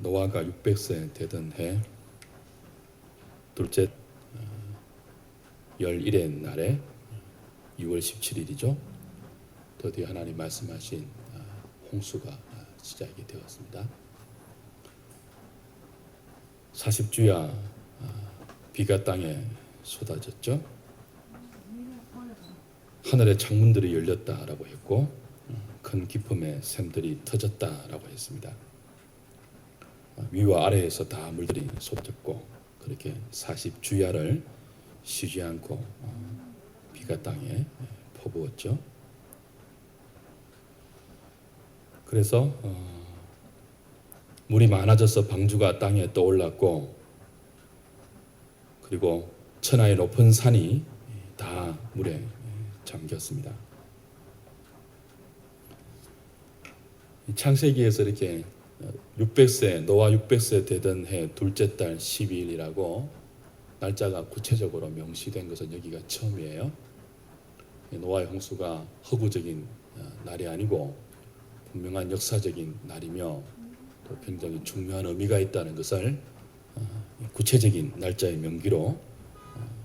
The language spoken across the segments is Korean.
노아가 600세 되던 해 둘째 11의 날에 6월 17일이죠. 드디어 하나님 말씀하신 홍수가 시작이 되었습니다. 40주야 비가 땅에 쏟아졌죠. 하늘의 창문들이 열렸다라고 했고 큰 기쁨의 샘들이 터졌다라고 했습니다. 위와 아래에서 다 물들이 쏟아졌고 그렇게 40주야를 쉬지 않고 비가 땅에 퍼부었죠. 그래서 물이 많아져서 방주가 땅에 떠올랐고 그리고 천하의 높은 산이 다 물에 잠겼습니다. 창세기에서 이렇게 600세 노아 600세 되던 해 둘째 달 12일이라고 날짜가 구체적으로 명시된 것은 여기가 처음이에요. 노아의 홍수가 허구적인 날이 아니고 분명한 역사적인 날이며 또 굉장히 중요한 의미가 있다는 것을 구체적인 날짜의 명기로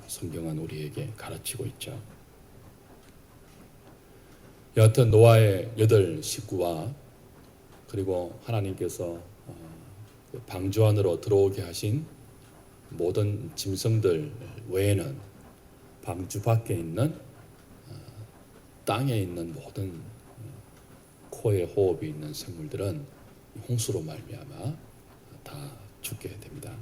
성경은 우리에게 가르치고 있죠. 여하튼 노아의 8 식구와 그리고 하나님께서 방주 안으로 들어오게 하신 모든 짐승들 외에는 방주 밖에 있는 땅에 있는 모든 코에 호흡이 있는 생물들은 홍수로 말미암아 다 죽게 됩니다.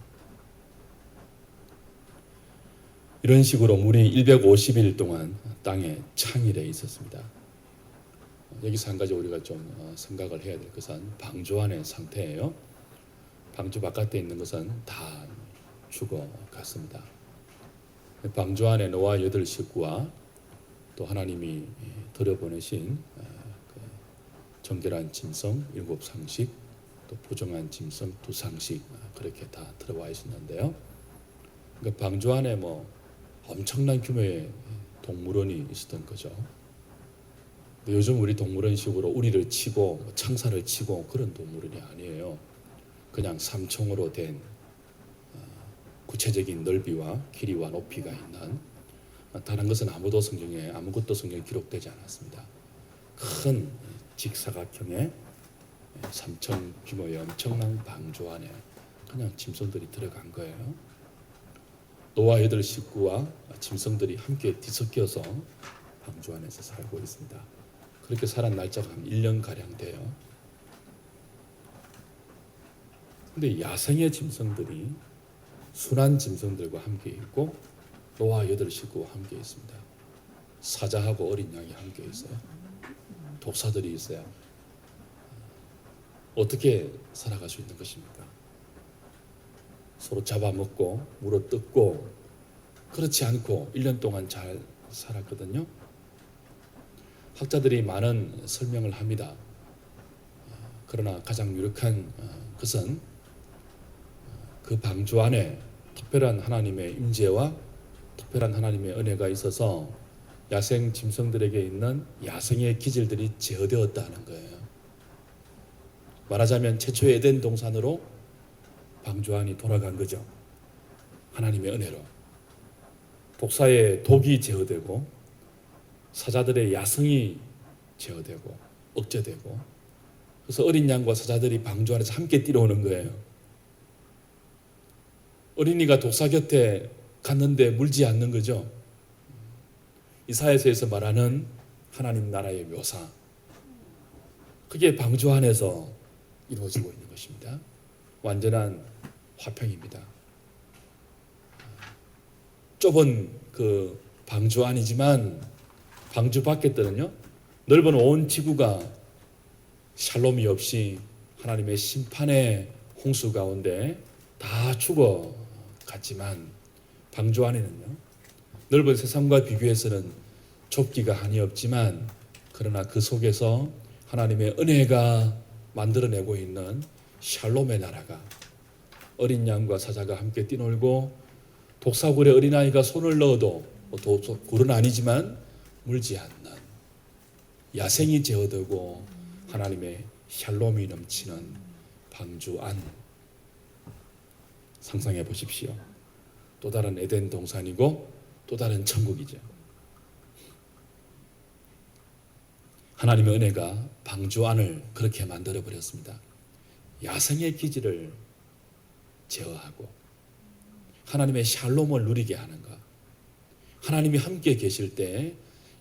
이런 식으로 물이 150일 동안 땅에 창일해 있었습니다. 여기서 한 가지 우리가 좀 생각을 해야 될 것은 방주 안의 상태예요. 방주 바깥에 있는 것은 다 죽어갔습니다. 방주 안에 노아 8 식구와 또 하나님이 들여보내신 정결한 짐승 7 상씩 또 부정한 짐승 2 상씩 그렇게 다 들어와 있었는데요. 그러니까 방주 안에 엄청난 규모의 동물원이 있었던 거죠. 요즘 우리 동물원식으로 우리를 치고 창살을 치고 그런 동물원이 아니에요. 그냥 삼총으로 된 구체적인 넓이와 길이와 높이가 있는 다른 것은 아무것도 성경에 기록되지 않았습니다. 큰 직사각형의 삼청 규모의 엄청난 방주 안에 그냥 짐승들이 들어간 거예요. 노아 8 식구와 짐승들이 함께 뒤섞여서 방주 안에서 살고 있습니다. 그렇게 살은 날짜가 한 1년가량 돼요. 근데 야생의 짐승들이 순한 짐승들과 함께 있고 노아 8 식구와 함께 있습니다. 사자하고 어린 양이 함께 있어요. 독사들이 있어요. 어떻게 살아갈 수 있는 것입니까? 서로 잡아먹고 물어뜯고 그렇지 않고 1년 동안 잘 살았거든요. 학자들이 많은 설명을 합니다. 그러나 가장 유력한 것은 그 방주 안에 특별한 하나님의 임재와 특별한 하나님의 은혜가 있어서 야생 짐승들에게 있는 야생의 기질들이 제어되었다는 거예요. 말하자면 최초의 에덴 동산으로 방주 안이 돌아간 거죠. 하나님의 은혜로. 독사의 독이 제어되고 사자들의 야성이 제어되고 억제되고 그래서 어린 양과 사자들이 방주 안에서 함께 뛰어오는 거예요. 어린이가 독사 곁에 갔는데 물지 않는 거죠. 이사야서에서 말하는 하나님 나라의 묘사 그게 방주 안에서 이루어지고 있는 것입니다. 완전한 화평입니다. 좁은 그 방주 안이지만 방주 밖에들은요 넓은 온 지구가 샬롬이 없이 하나님의 심판의 홍수 가운데 다 죽어갔지만 방주 안에는요 넓은 세상과 비교해서는 좁기가 한이 없지만 그러나 그 속에서 하나님의 은혜가 만들어내고 있는 샬롬의 나라가 어린 양과 사자가 함께 뛰놀고 독사굴에 어린아이가 손을 넣어도 굴은 아니지만 물지 않는 야생이 제어되고 하나님의 샬롬이 넘치는 방주 안 상상해 보십시오. 또 다른 에덴 동산이고 또 다른 천국이죠. 하나님의 은혜가 방주 안을 그렇게 만들어 버렸습니다. 야생의 기질을 제어하고 하나님의 샬롬을 누리게 하는 것. 하나님이 함께 계실 때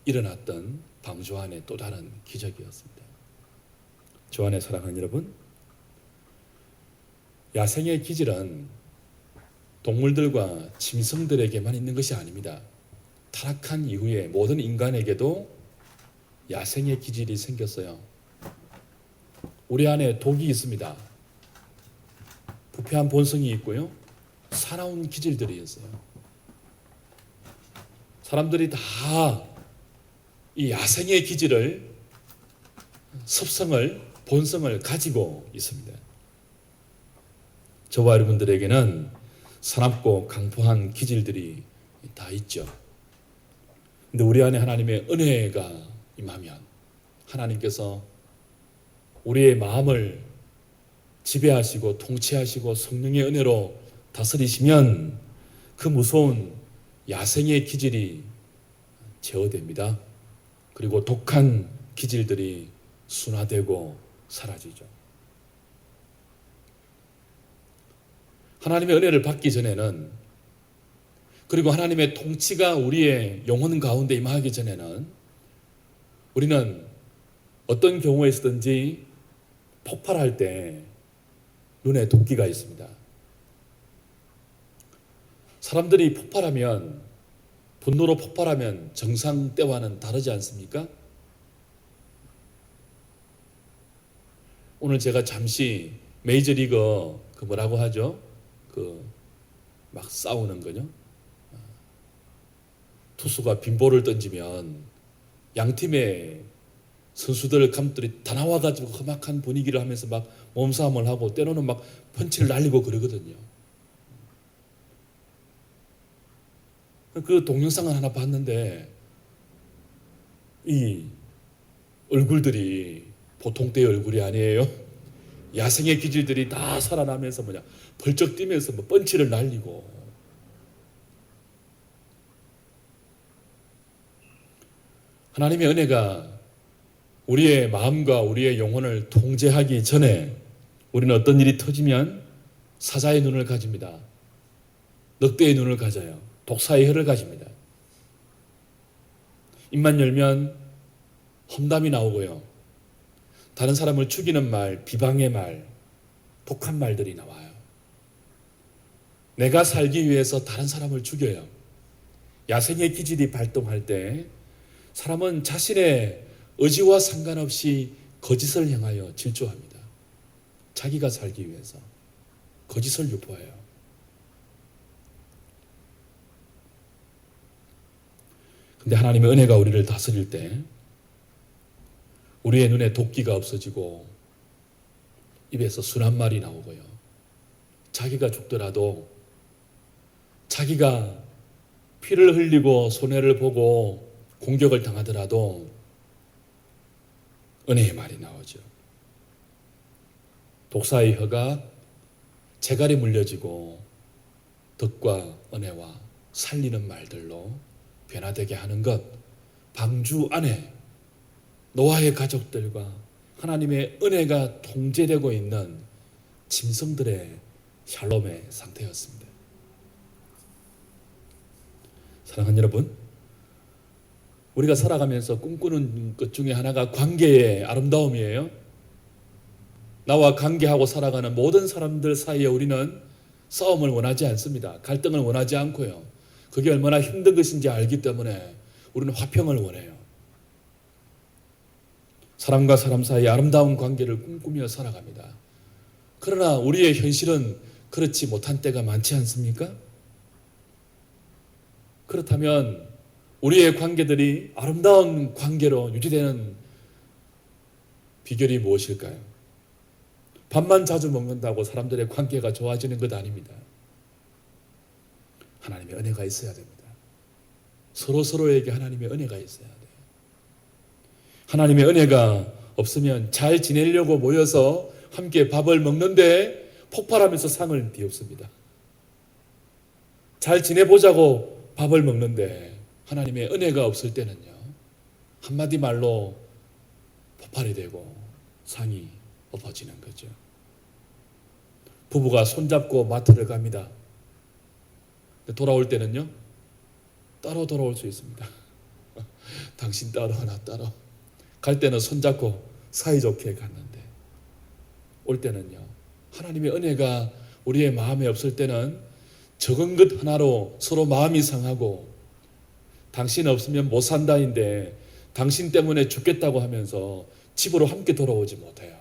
일어났던 방주 안의 또 다른 기적이었습니다. 주 안에 사랑하는 여러분, 야생의 기질은 동물들과 짐승들에게만 있는 것이 아닙니다. 타락한 이후에 모든 인간에게도 야생의 기질이 생겼어요. 우리 안에 독이 있습니다. 부패한 본성이 있고요. 사나운 기질들이 있어요. 사람들이 다 이 야생의 기질을, 습성을, 본성을 가지고 있습니다. 저와 여러분들에게는 사납고 강포한 기질들이 다 있죠. 근데 우리 안에 하나님의 은혜가 임하면 하나님께서 우리의 마음을 지배하시고 통치하시고 성령의 은혜로 다스리시면 그 무서운 야생의 기질이 제어됩니다. 그리고 독한 기질들이 순화되고 사라지죠. 하나님의 은혜를 받기 전에는, 그리고 하나님의 통치가 우리의 영혼 가운데 임하기 전에는 우리는 어떤 경우에서든지 폭발할 때 눈에 도끼가 있습니다. 사람들이 폭발하면, 분노로 폭발하면 정상 때와는 다르지 않습니까? 오늘 제가 잠시 메이저리거 그 뭐라고 하죠? 그 막 싸우는 거죠. 투수가 빈볼을 던지면 양팀의 선수들, 감독들이 다 나와가지고 험악한 분위기를 하면서 막 몸싸움을 하고 때로는 막 펀치를 날리고 그러거든요. 그 동영상을 하나 봤는데 이 얼굴들이 보통 때의 얼굴이 아니에요. 야생의 기질들이 다 살아나면서 벌쩍 뛰면서 펀치를 날리고. 하나님의 은혜가 우리의 마음과 우리의 영혼을 통제하기 전에 우리는 어떤 일이 터지면 사자의 눈을 가집니다. 늑대의 눈을 가져요. 독사의 혀를 가집니다. 입만 열면 험담이 나오고요. 다른 사람을 죽이는 말, 비방의 말, 독한 말들이 나와요. 내가 살기 위해서 다른 사람을 죽여요. 야생의 기질이 발동할 때 사람은 자신의 의지와 상관없이 거짓을 향하여 질주합니다. 자기가 살기 위해서 거짓을 유포해요. 근데 하나님의 은혜가 우리를 다스릴 때 우리의 눈에 도끼가 없어지고 입에서 순한 말이 나오고요. 자기가 죽더라도, 자기가 피를 흘리고 손해를 보고 공격을 당하더라도 은혜의 말이 나오죠. 독사의 혀가 재갈이 물려지고 덕과 은혜와 살리는 말들로 변화되게 하는 것, 방주 안에 노아의 가족들과 하나님의 은혜가 통제되고 있는 짐승들의 샬롬의 상태였습니다. 사랑하는 여러분, 우리가 살아가면서 꿈꾸는 것 중에 하나가 관계의 아름다움이에요. 나와 관계하고 살아가는 모든 사람들 사이에 우리는 싸움을 원하지 않습니다. 갈등을 원하지 않고요. 그게 얼마나 힘든 것인지 알기 때문에 우리는 화평을 원해요. 사람과 사람 사이의 아름다운 관계를 꿈꾸며 살아갑니다. 그러나 우리의 현실은 그렇지 못한 때가 많지 않습니까? 그렇다면 우리의 관계들이 아름다운 관계로 유지되는 비결이 무엇일까요? 밥만 자주 먹는다고 사람들의 관계가 좋아지는 것 아닙니다. 하나님의 은혜가 있어야 됩니다. 서로서로에게 하나님의 은혜가 있어야 돼요. 하나님의 은혜가 없으면 잘 지내려고 모여서 함께 밥을 먹는데 폭발하면서 상을 뒤엎습니다. 잘 지내보자고 밥을 먹는데 하나님의 은혜가 없을 때는요, 한마디 말로 폭발이 되고 상이 엎어지는 거죠. 부부가 손잡고 마트를 갑니다. 돌아올 때는요, 따로 돌아올 수 있습니다. 당신 따로 나 따로. 갈 때는 손잡고 사이좋게 갔는데 올 때는요, 하나님의 은혜가 우리의 마음에 없을 때는 적은 것 하나로 서로 마음이 상하고, 당신 없으면 못 산다인데 당신 때문에 죽겠다고 하면서 집으로 함께 돌아오지 못해요.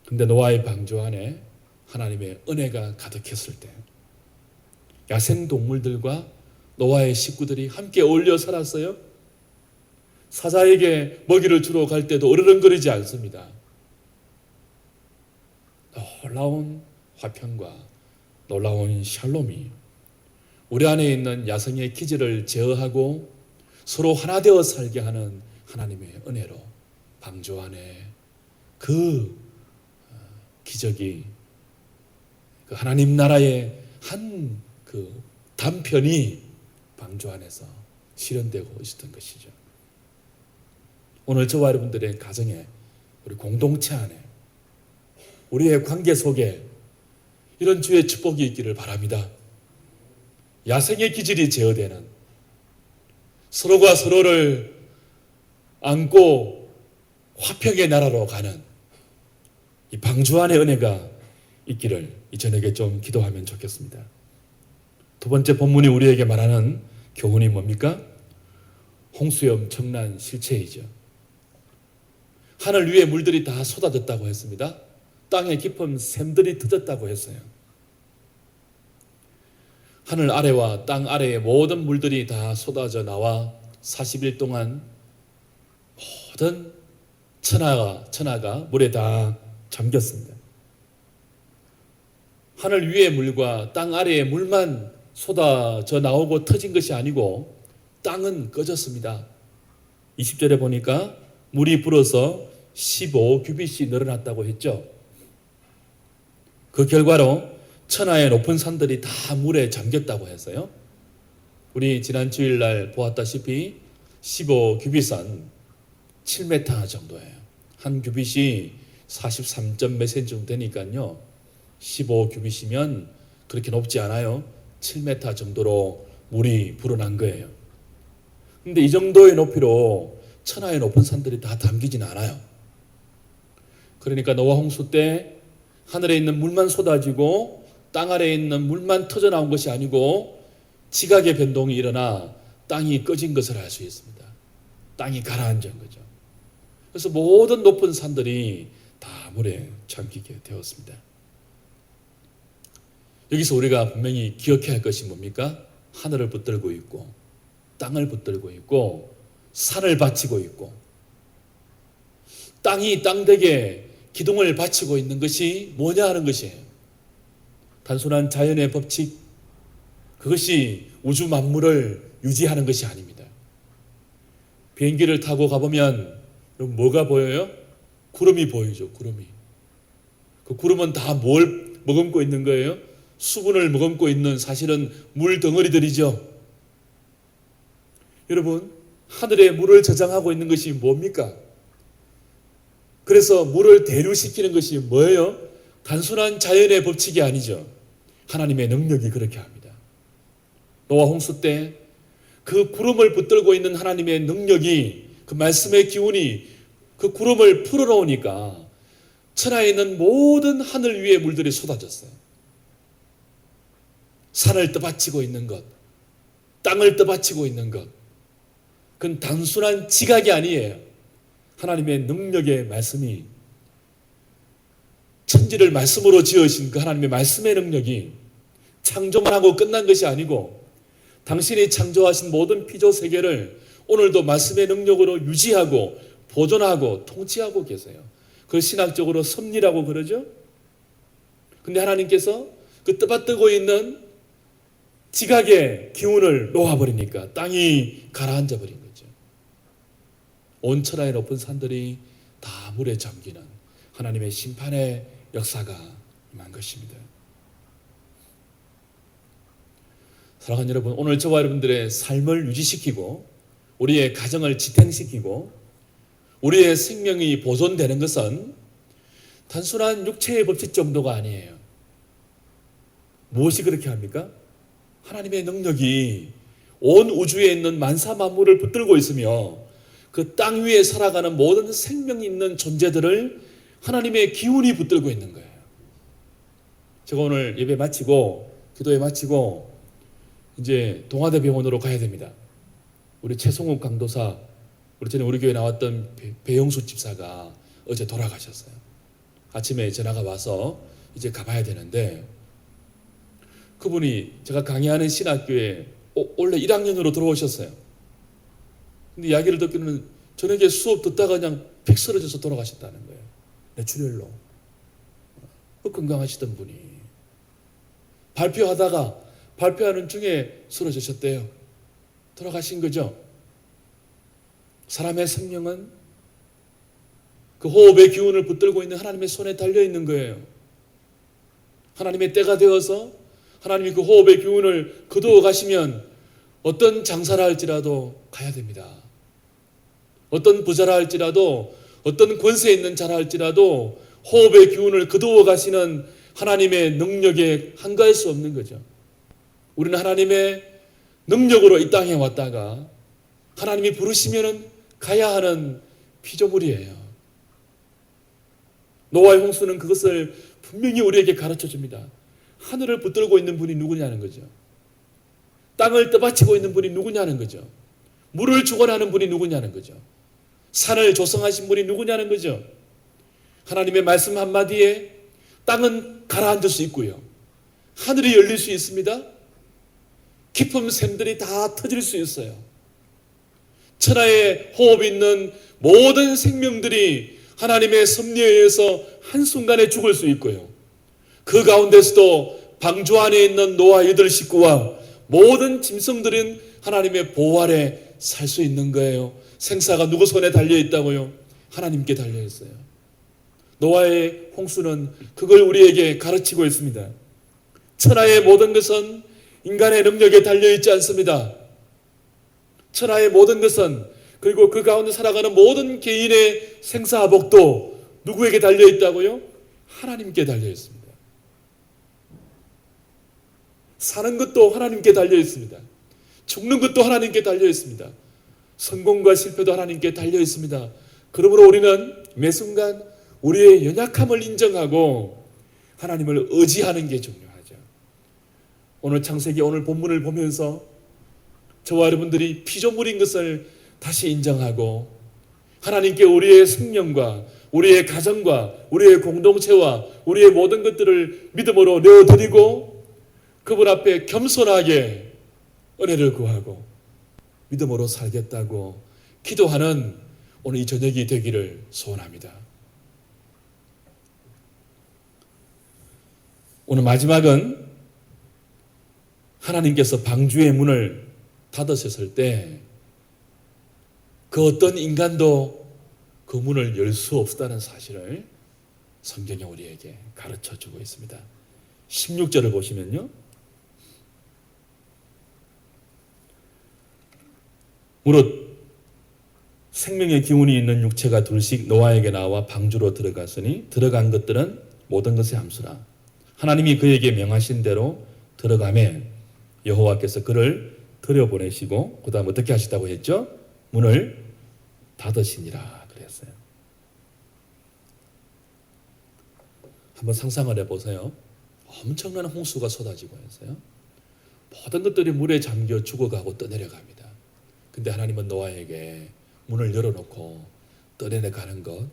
근데 노아의 방주 안에 하나님의 은혜가 가득했을 때 야생동물들과 노아의 식구들이 함께 어울려 살았어요. 사자에게 먹이를 주러 갈 때도 어르렁거리지 않습니다. 놀라운 화평과 놀라운 샬롬이 우리 안에 있는 야성의 기질을 제어하고 서로 하나 되어 살게 하는 하나님의 은혜로 방주 안에 그 기적이, 그 하나님 나라의 한 그 단편이 방주 안에서 실현되고 있었던 것이죠. 오늘 저와 여러분들의 가정에, 우리 공동체 안에, 우리의 관계 속에 이런 주의 축복이 있기를 바랍니다. 야생의 기질이 제어되는, 서로가 서로를 안고 화평의 나라로 가는 이 방주 안의 은혜가 있기를 이 저녁에 좀 기도하면 좋겠습니다. 두 번째 본문이 우리에게 말하는 교훈이 뭡니까? 홍수의 엄청난 실체이죠. 하늘 위에 물들이 다 쏟아졌다고 했습니다. 땅의 깊은 샘들이 터졌다고 했어요. 하늘 아래와 땅 아래의 모든 물들이 다 쏟아져 나와 40일 동안 모든 천하가 물에 다 잠겼습니다. 하늘 위의 물과 땅 아래의 물만 쏟아져 나오고 터진 것이 아니고 땅은 꺼졌습니다. 20절에 보니까 물이 불어서 15규빗이 늘어났다고 했죠. 그 결과로 천하의 높은 산들이 다 물에 잠겼다고 했어요. 우리 지난 주일날 보았다시피 15규빗은 7m 정도예요. 한 규빗이 43점 몇 센치 정도 되니까요, 15규빗이면 그렇게 높지 않아요. 7m 정도로 물이 불어난 거예요. 근데 이 정도의 높이로 천하의 높은 산들이 다 담기진 않아요. 그러니까 노아 홍수 때 하늘에 있는 물만 쏟아지고 땅 아래에 있는 물만 터져 나온 것이 아니고 지각의 변동이 일어나 땅이 꺼진 것을 알 수 있습니다. 땅이 가라앉은 거죠. 그래서 모든 높은 산들이 다 물에 잠기게 되었습니다. 여기서 우리가 분명히 기억해야 할 것이 뭡니까? 하늘을 붙들고 있고 땅을 붙들고 있고 산을 바치고 있고 땅이 땅되게 기둥을 바치고 있는 것이 뭐냐 하는 것이에요. 단순한 자연의 법칙, 그것이 우주 만물을 유지하는 것이 아닙니다. 비행기를 타고 가보면 뭐가 보여요? 구름이 보이죠. 구름이. 그 구름은 다 뭘 머금고 있는 거예요? 수분을 머금고 있는, 사실은 물 덩어리들이죠. 여러분, 하늘에 물을 저장하고 있는 것이 뭡니까? 그래서 물을 대류시키는 것이 뭐예요? 단순한 자연의 법칙이 아니죠. 하나님의 능력이 그렇게 합니다. 노아 홍수 때 그 구름을 붙들고 있는 하나님의 능력이, 그 말씀의 기운이 그 구름을 풀어놓으니까 천하에 있는 모든 하늘 위의 물들이 쏟아졌어요. 산을 떠받치고 있는 것, 땅을 떠받치고 있는 것, 그건 단순한 지각이 아니에요. 하나님의 능력의 말씀이, 천지를 말씀으로 지으신 그 하나님의 말씀의 능력이 창조만 하고 끝난 것이 아니고 당신이 창조하신 모든 피조 세계를 오늘도 말씀의 능력으로 유지하고 보존하고 통치하고 계세요. 그걸 신학적으로 섭리라고 그러죠. 근데 하나님께서 그 떠받들고 있는 지각의 기운을 놓아버리니까 땅이 가라앉아 버린 거죠. 온 천하의 높은 산들이 다 물에 잠기는 하나님의 심판의 역사가 임한 것입니다. 사랑하는 여러분, 오늘 저와 여러분들의 삶을 유지시키고 우리의 가정을 지탱시키고 우리의 생명이 보존되는 것은 단순한 육체의 법칙 정도가 아니에요. 무엇이 그렇게 합니까? 하나님의 능력이 온 우주에 있는 만사 만물을 붙들고 있으며 그 땅 위에 살아가는 모든 생명이 있는 존재들을 하나님의 기운이 붙들고 있는 거예요. 제가 오늘 예배 마치고 기도회 마치고 이제 동아대 병원으로 가야 됩니다. 우리 최송욱 강도사, 우리 전에 우리 교회 나왔던 배영수 집사가 어제 돌아가셨어요. 아침에 전화가 와서 이제 가봐야 되는데, 그분이 제가 강의하는 신학교에 원래 1학년으로 들어오셨어요. 근데 이야기를 듣기는 저녁에 수업 듣다가 그냥 픽 쓰러져서 돌아가셨다는 거예요. 뇌출혈로. 건강하시던 분이 발표하는 중에 쓰러지셨대요. 돌아가신 거죠. 사람의 생명은 그 호흡의 기운을 붙들고 있는 하나님의 손에 달려 있는 거예요. 하나님의 때가 되어서 하나님이 그 호흡의 기운을 거두어 가시면 어떤 장사를 할지라도 가야 됩니다. 어떤 부자라 할지라도, 어떤 권세 있는 자라 할지라도 호흡의 기운을 거두어 가시는 하나님의 능력에 한가할 수 없는 거죠. 우리는 하나님의 능력으로 이 땅에 왔다가 하나님이 부르시면 가야 하는 피조물이에요. 노아의 홍수는 그것을 분명히 우리에게 가르쳐 줍니다. 하늘을 붙들고 있는 분이 누구냐는 거죠. 땅을 떠받치고 있는 분이 누구냐는 거죠. 물을 주관하는 분이 누구냐는 거죠. 산을 조성하신 분이 누구냐는 거죠. 하나님의 말씀 한마디에 땅은 가라앉을 수 있고요. 하늘이 열릴 수 있습니다. 깊은 샘들이 다 터질 수 있어요. 천하에 호흡이 있는 모든 생명들이 하나님의 섭리에 의해서 한순간에 죽을 수 있고요. 그 가운데서도 방주 안에 있는 노아 8식구와 모든 짐승들은 하나님의 보호 아래 살 수 있는 거예요. 생사가 누구 손에 달려있다고요? 하나님께 달려있어요. 노아의 홍수는 그걸 우리에게 가르치고 있습니다. 천하의 모든 것은 인간의 능력에 달려있지 않습니다. 천하의 모든 것은, 그리고 그 가운데 살아가는 모든 개인의 생사복도 누구에게 달려있다고요? 하나님께 달려있습니다. 사는 것도 하나님께 달려있습니다. 죽는 것도 하나님께 달려있습니다. 성공과 실패도 하나님께 달려있습니다. 그러므로 우리는 매 순간 우리의 연약함을 인정하고 하나님을 의지하는 게 중요하죠. 오늘 창세기 오늘 본문을 보면서 저와 여러분들이 피조물인 것을 다시 인정하고 하나님께 우리의 생명과 우리의 가정과 우리의 공동체와 우리의 모든 것들을 믿음으로 내어드리고 그분 앞에 겸손하게 은혜를 구하고 믿음으로 살겠다고 기도하는 오늘 이 저녁이 되기를 소원합니다. 오늘 마지막은 하나님께서 방주의 문을 닫으셨을 때 그 어떤 인간도 그 문을 열 수 없다는 사실을 성경이 우리에게 가르쳐 주고 있습니다. 16절을 보시면요. 무릇 생명의 기운이 있는 육체가 둘씩 노아에게 나와 방주로 들어갔으니 들어간 것들은 모든 것의 함수라. 하나님이 그에게 명하신 대로 들어가매 여호와께서 그를 들여보내시고 그 다음 어떻게 하시다고 했죠? 문을 닫으시니라 그랬어요. 한번 상상을 해보세요. 엄청난 홍수가 쏟아지고 있어요. 모든 것들이 물에 잠겨 죽어가고 떠내려갑니다. 근데 하나님은 노아에게 문을 열어놓고 떠내려가는 것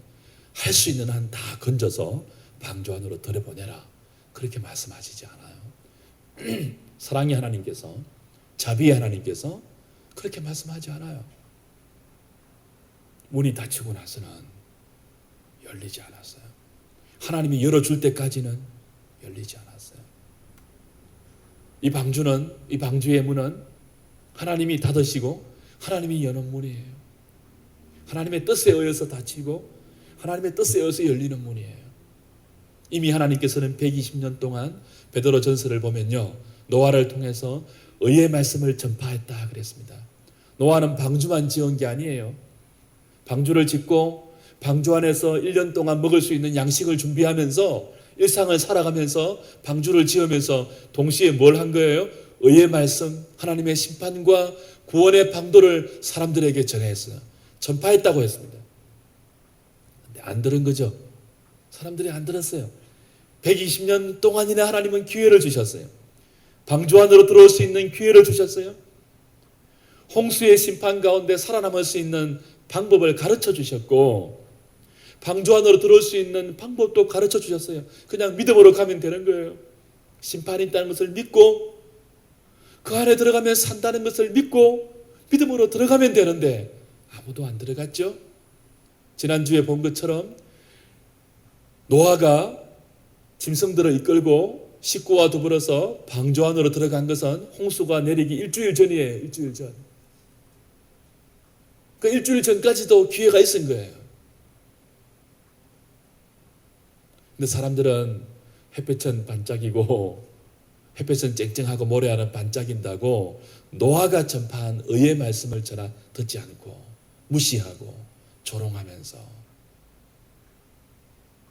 할 수 있는 한 다 건져서 방주 안으로 들여보내라 그렇게 말씀하시지 않아요. 사랑의 하나님께서, 자비의 하나님께서 그렇게 말씀하지 않아요. 문이 닫히고 나서는 열리지 않았어요. 하나님이 열어줄 때까지는 열리지 않았어요. 이 방주의 문은 하나님이 닫으시고 하나님이 여는 문이에요. 하나님의 뜻에 의해서 닫히고 하나님의 뜻에 의해서 열리는 문이에요. 이미 하나님께서는 120년 동안 베드로 전서를 보면요, 노아를 통해서 의의 말씀을 전파했다 그랬습니다. 노아는 방주만 지은 게 아니에요. 방주를 짓고 방주 안에서 1년 동안 먹을 수 있는 양식을 준비하면서 일상을 살아가면서 방주를 지으면서 동시에 뭘 한 거예요? 의의 말씀, 하나님의 심판과 구원의 방도를 사람들에게 전했어요. 전파했다고 했습니다. 근데 안 들은 거죠. 사람들이 안 들었어요. 120년 동안이나 하나님은 기회를 주셨어요. 방주 안으로 들어올 수 있는 기회를 주셨어요. 홍수의 심판 가운데 살아남을 수 있는 방법을 가르쳐 주셨고 방주 안으로 들어올 수 있는 방법도 가르쳐 주셨어요. 그냥 믿음으로 가면 되는 거예요. 심판이 있다는 것을 믿고 그 안에 들어가면 산다는 것을 믿고 믿음으로 들어가면 되는데 아무도 안 들어갔죠. 지난주에 본 것처럼 노아가 짐승들을 이끌고 식구와 더불어서 방주 안으로 들어간 것은 홍수가 내리기 일주일 전이에요. 일주일 전. 그 일주일 전까지도 기회가 있은 거예요. 근데 사람들은 햇볕은 반짝이고 햇볕은 쨍쨍하고 모래알은 반짝인다고 노아가 전파한 의의 말씀을 전하 듣지 않고 무시하고 조롱하면서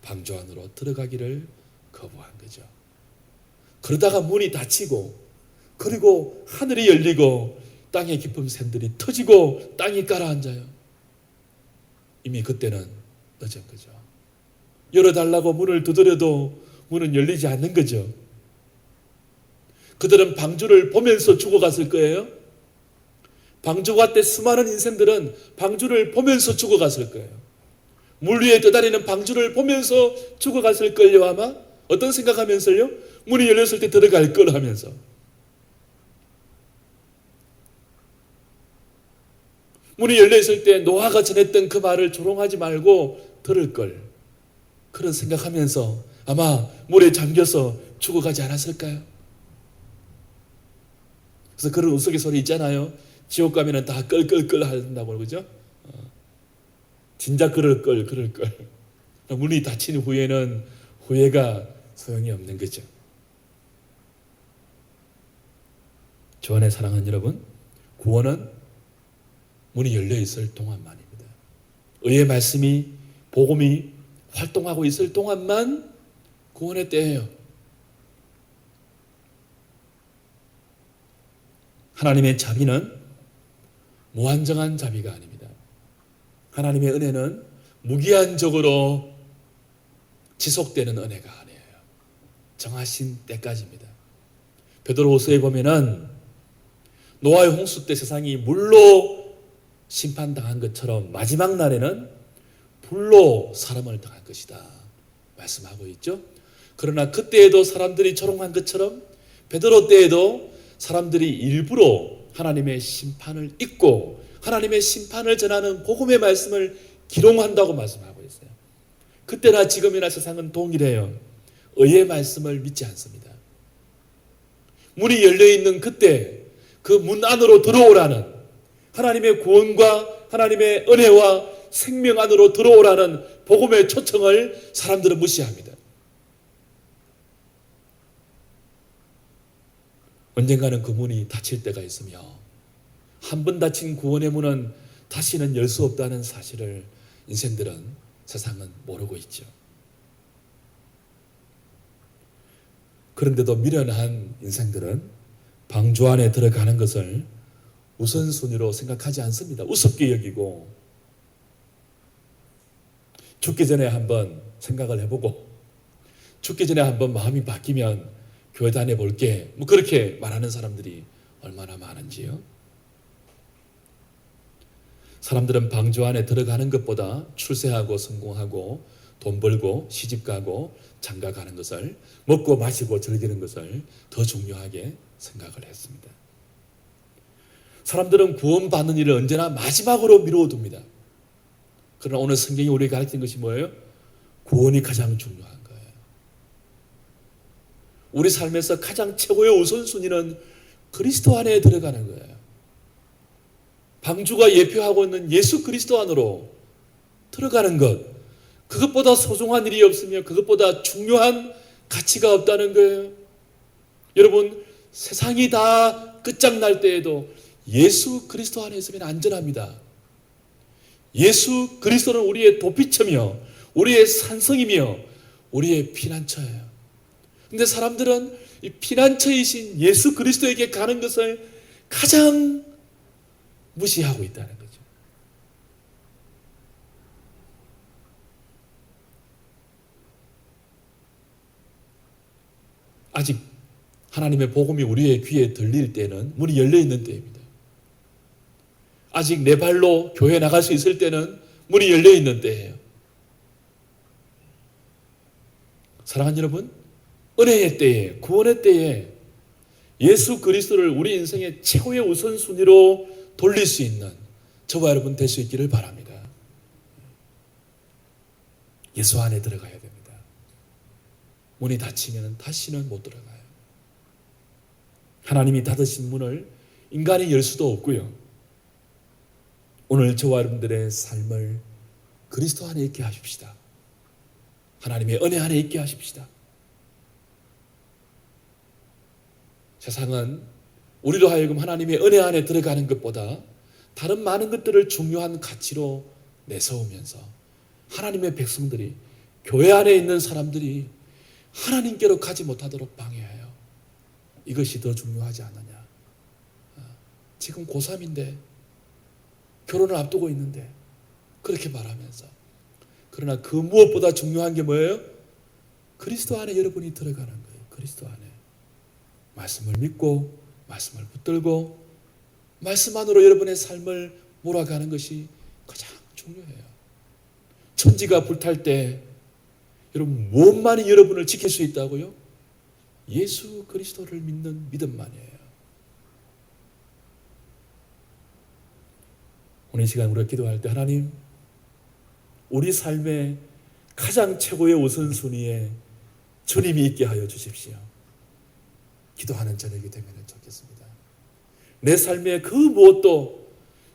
방주 안으로 들어가기를 거부한 거죠. 그러다가 문이 닫히고 그리고 하늘이 열리고 땅의 깊은 샘들이 터지고 땅이 가라앉아요. 이미 그때는 늦은 거죠. 열어달라고 문을 두드려도 문은 열리지 않는 거죠. 그들은 방주를 보면서 죽어갔을 거예요. 방주가 때 수많은 인생들은 방주를 보면서 죽어갔을 거예요. 물 위에 떠다니는 방주를 보면서 죽어갔을 걸요. 아마 어떤 생각하면서요? 문이 열렸을 때 들어갈 걸 하면서. 문이 열려있을 때 노아가 전했던 그 말을 조롱하지 말고 들을 걸. 그런 생각하면서 아마 물에 잠겨서 죽어가지 않았을까요? 그래서 그런 우스갯소리 있잖아요. 지옥 가면은 다 끌끌끌 한다고 그러죠. 진짜 그럴 걸. 문이 닫힌 후에는 후회가 소용이 없는 거죠. 주 안에 사랑하는 여러분, 구원은 문이 열려 있을 동안만입니다. 의의 말씀이 복음이 활동하고 있을 동안만 구원의 때예요. 하나님의 자비는 무한정한 자비가 아닙니다. 하나님의 은혜는 무기한적으로 지속되는 은혜가 아니에요. 정하신 때까지입니다. 베드로후서에 보면은 노아의 홍수 때 세상이 물로 심판당한 것처럼 마지막 날에는 불로 사람을 당할 것이다 말씀하고 있죠. 그러나 그때에도 사람들이 조롱한 것처럼 베드로 때에도 사람들이 일부러 하나님의 심판을 잊고 하나님의 심판을 전하는 복음의 말씀을 기롱한다고 말씀하고 있어요. 그때나 지금이나 세상은 동일해요. 의의 말씀을 믿지 않습니다. 문이 열려있는 그때 그 문 안으로 들어오라는 하나님의 구원과 하나님의 은혜와 생명 안으로 들어오라는 복음의 초청을 사람들은 무시합니다. 언젠가는 그 문이 닫힐 때가 있으며 한 번 닫힌 구원의 문은 다시는 열 수 없다는 사실을 인생들은 세상은 모르고 있죠. 그런데도 미련한 인생들은 방주 안에 들어가는 것을 우선순위로 생각하지 않습니다. 우습게 여기고 죽기 전에 한번 생각을 해보고 죽기 전에 한번 마음이 바뀌면 교회 다녀볼게 뭐 그렇게 말하는 사람들이 얼마나 많은지요. 사람들은 방주 안에 들어가는 것보다 출세하고 성공하고 돈 벌고 시집가고 장가가는 것을 먹고 마시고 즐기는 것을 더 중요하게 생각을 했습니다. 사람들은 구원받는 일을 언제나 마지막으로 미뤄둡니다. 그러나 오늘 성경이 우리에게 가르치는 것이 뭐예요? 구원이 가장 중요한 거예요. 우리 삶에서 가장 최고의 우선순위는 그리스도 안에 들어가는 거예요. 방주가 예표하고 있는 예수 그리스도 안으로 들어가는 것, 그것보다 소중한 일이 없으며 그것보다 중요한 가치가 없다는 거예요. 여러분, 세상이 다 끝장날 때에도 예수 그리스도 안에 있으면 안전합니다. 예수 그리스도는 우리의 도피처며 우리의 산성이며 우리의 피난처예요. 근데 사람들은 이 피난처이신 예수 그리스도에게 가는 것을 가장 무시하고 있다는 거죠. 아직 하나님의 복음이 우리의 귀에 들릴 때는 문이 열려 있는 때입니다. 아직 내 발로 교회 나갈 수 있을 때는 문이 열려 있는 때예요. 사랑하는 여러분, 은혜의 때에, 구원의 때에 예수 그리스도를 우리 인생의 최고의 우선순위로 돌릴 수 있는 저와 여러분 될 수 있기를 바랍니다. 예수 안에 들어가야 됩니다. 문이 닫히면 다시는 못 들어가요. 하나님이 닫으신 문을 인간이 열 수도 없고요. 오늘 저와 여러분들의 삶을 그리스도 안에 있게 하십시다. 하나님의 은혜 안에 있게 하십시다. 세상은 우리로 하여금 하나님의 은혜 안에 들어가는 것보다 다른 많은 것들을 중요한 가치로 내세우면서 하나님의 백성들이, 교회 안에 있는 사람들이 하나님께로 가지 못하도록 방해해요. 이것이 더 중요하지 않느냐. 지금 고3인데 결혼을 앞두고 있는데 그렇게 말하면서, 그러나 그 무엇보다 중요한 게 뭐예요? 그리스도 안에 여러분이 들어가는 거예요. 그리스도 안에 말씀을 믿고 말씀을 붙들고 말씀 안으로 여러분의 삶을 몰아가는 것이 가장 중요해요. 천지가 불탈 때 여러분 무엇만이 여러분을 지킬 수 있다고요? 예수 그리스도를 믿는 믿음만이에요. 오늘 이 시간 우리가 기도할 때 하나님, 우리 삶의 가장 최고의 우선순위에 주님이 있게 하여 주십시오. 기도하는 저녁이 되면 좋겠습니다. 내 삶의 그 무엇도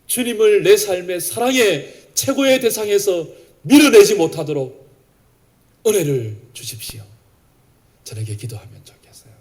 주님을 내 삶의 사랑의 최고의 대상에서 밀어내지 못하도록 은혜를 주십시오. 저녁에 기도하면 좋겠어요.